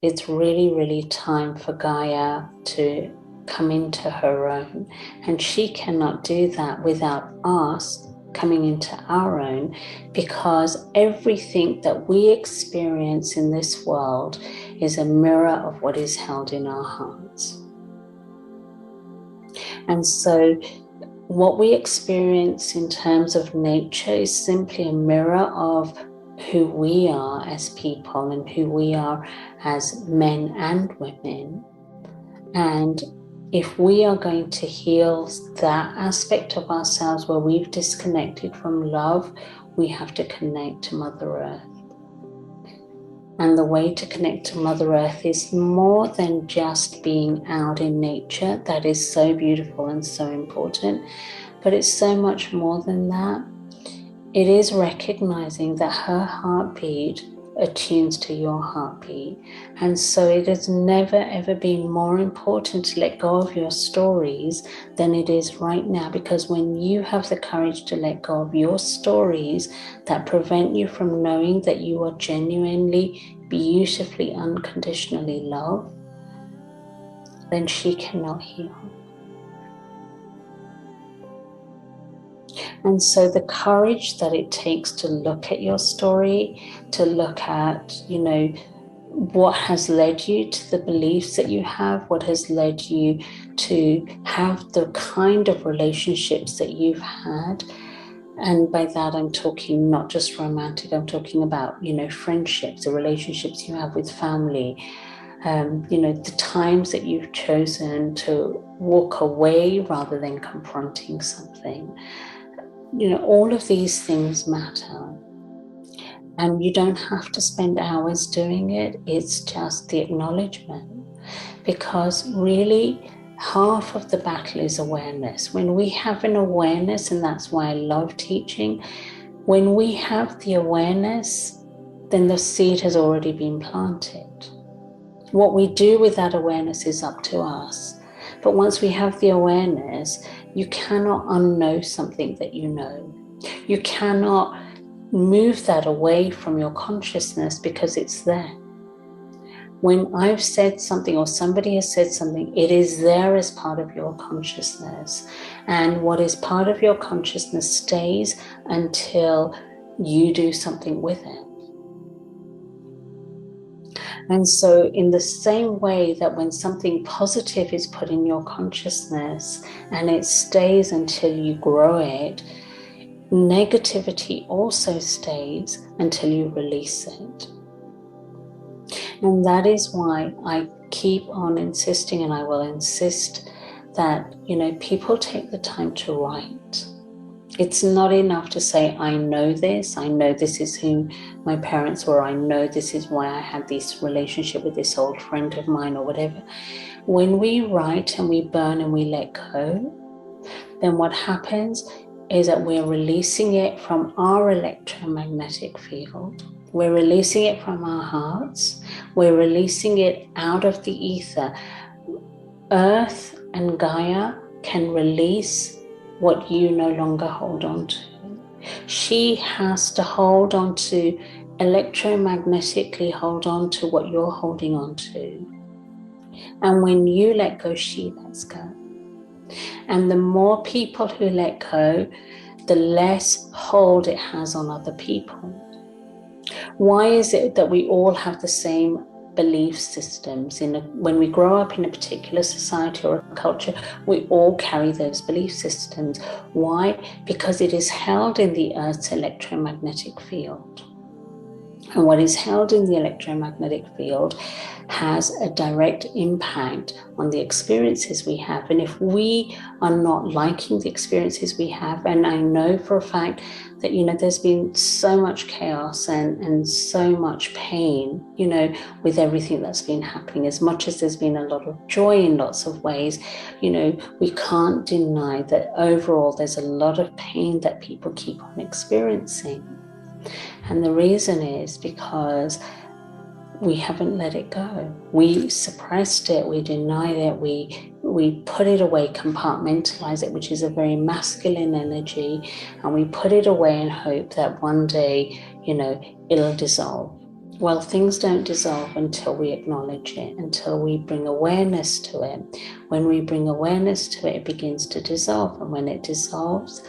It's really, really time for Gaia to come into her own. And she cannot do that without us coming into our own, because everything that we experience in this world is a mirror of what is held in our hearts. And so what we experience in terms of nature is simply a mirror of who we are as people and who we are as men and women. And if we are going to heal that aspect of ourselves where we've disconnected from love, we have to connect to Mother Earth. And the way to connect to Mother Earth is more than just being out in nature. That is so beautiful and so important, but it's so much more than that. It is recognizing that her heartbeat attunes to your heartbeat. And so it has never ever been more important to let go of your stories than it is right now, because when you have the courage to let go of your stories that prevent you from knowing that you are genuinely, beautifully, unconditionally loved, then she cannot heal. And so the courage that it takes to look at your story, to look at, what has led you to the beliefs that you have, what has led you to have the kind of relationships that you've had. And by that, I'm talking not just romantic, I'm talking about, friendships, the relationships you have with family, the times that you've chosen to walk away rather than confronting something. All of these things matter. And you don't have to spend hours doing it. It's just the acknowledgement. Because really, half of the battle is awareness. When we have an awareness, and that's why I love teaching, when we have the awareness, then the seed has already been planted. What we do with that awareness is up to us. But once we have the awareness, you cannot unknow something that you know. You cannot move that away from your consciousness because it's there. When I've said something or somebody has said something, it is there as part of your consciousness. And what is part of your consciousness stays until you do something with it. And so in the same way that when something positive is put in your consciousness and it stays until you grow it, negativity also stays until you release it. And that is why I keep on insisting, and I will insist that, people take the time to write. It's not enough to say, I know this is who my parents were, I know this is why I had this relationship with this old friend of mine or whatever. When we write and we burn and we let go, then what happens is that we're releasing it from our electromagnetic field. We're releasing it from our hearts. We're releasing it out of the ether. Earth and Gaia can release what you no longer hold on to. She has to hold on to, electromagnetically hold on to what you're holding on to. And when you let go, she lets go. And the more people who let go, the less hold it has on other people. Why is it that we all have the same belief systems? When we grow up in a particular society or a culture, we all carry those belief systems. Why? Because it is held in the Earth's electromagnetic field. And what is held in the electromagnetic field has a direct impact on the experiences we have. And if we are not liking the experiences we have, and I know for a fact that, there's been so much chaos and so much pain, with everything that's been happening, as much as there's been a lot of joy in lots of ways, we can't deny that overall there's a lot of pain that people keep on experiencing. And the reason is because we haven't let it go. We suppressed it, we denied it, we put it away, compartmentalize it, which is a very masculine energy, and we put it away in hope that one day, it'll dissolve. Well, things don't dissolve until we acknowledge it, until we bring awareness to it. When we bring awareness to it, it begins to dissolve. And when it dissolves,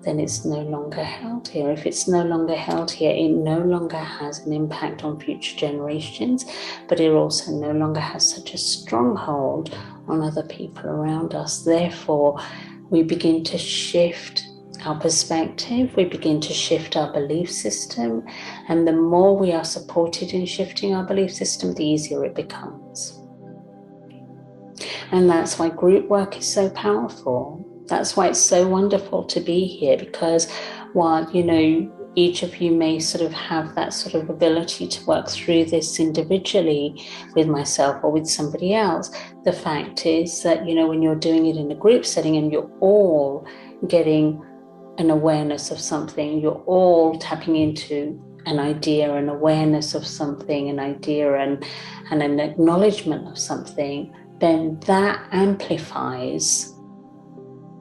then it's no longer held here. If it's no longer held here, it no longer has an impact on future generations, but it also no longer has such a stronghold on other people around us. Therefore, we begin to shift our perspective, we begin to shift our belief system, and the more we are supported in shifting our belief system, the easier it becomes. And that's why group work is so powerful. That's why it's so wonderful to be here, because while, each of you may sort of have that sort of ability to work through this individually with myself or with somebody else, the fact is that, when you're doing it in a group setting and you're all getting an awareness of something, you're all tapping into an idea, an awareness of something, an idea and an acknowledgement of something, then that amplifies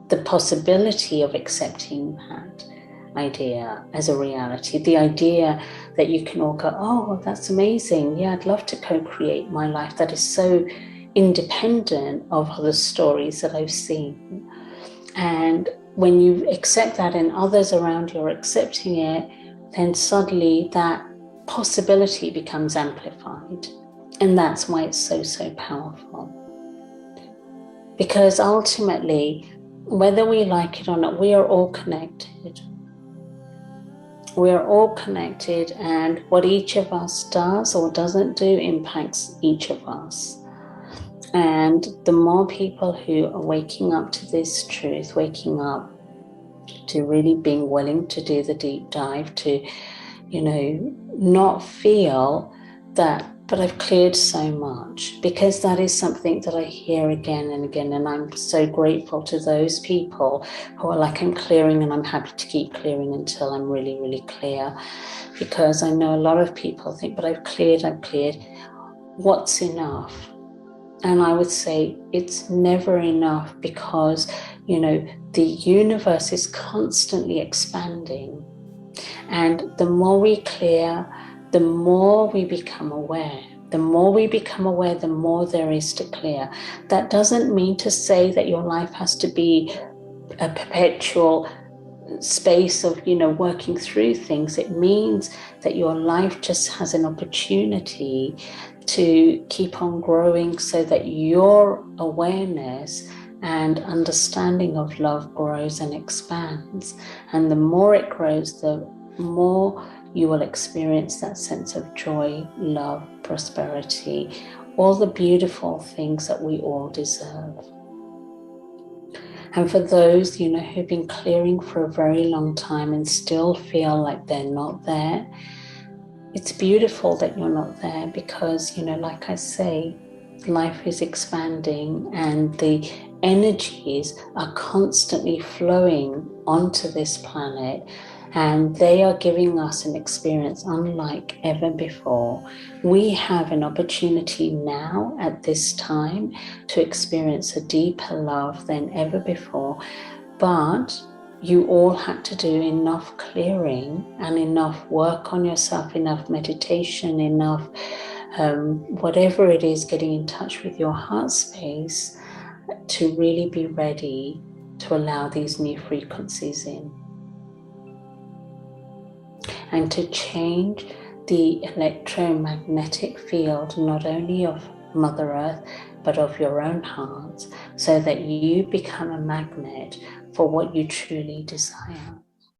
the possibility of accepting that idea as a reality. The idea that you can all go, oh, that's amazing. Yeah, I'd love to co-create my life that is so independent of other stories that I've seen. And when you accept that and others around you are accepting it, then suddenly that possibility becomes amplified. And that's why it's so, so powerful. Because ultimately, whether we like it or not, we are all connected. We are all connected, and what each of us does or doesn't do impacts each of us. And the more people who are waking up to this truth, waking up to really being willing to do the deep dive, to, not feel that, but I've cleared so much, because that is something that I hear again and again. And I'm so grateful to those people who are like, I'm clearing and I'm happy to keep clearing until I'm really, really clear. Because I know a lot of people think, but I've cleared. What's enough? And I would say it's never enough, because, the universe is constantly expanding. And the more we clear, the more we become aware. The more we become aware, the more there is to clear. That doesn't mean to say that your life has to be a perpetual space of, working through things. It means that your life just has an opportunity to keep on growing, so that your awareness and understanding of love grows and expands. And the more it grows, the more you will experience that sense of joy, love, prosperity, all the beautiful things that we all deserve. And for those, who've been clearing for a very long time and still feel like they're not there, it's beautiful that you're not there, because, like I say, life is expanding and the energies are constantly flowing onto this planet, and they are giving us an experience unlike ever before. We have an opportunity now at this time to experience a deeper love than ever before, but you all had to do enough clearing and enough work on yourself, enough meditation, enough whatever it is, getting in touch with your heart space to really be ready to allow these new frequencies in, and to change the electromagnetic field, not only of Mother Earth, but of your own heart, so that you become a magnet for what you truly desire.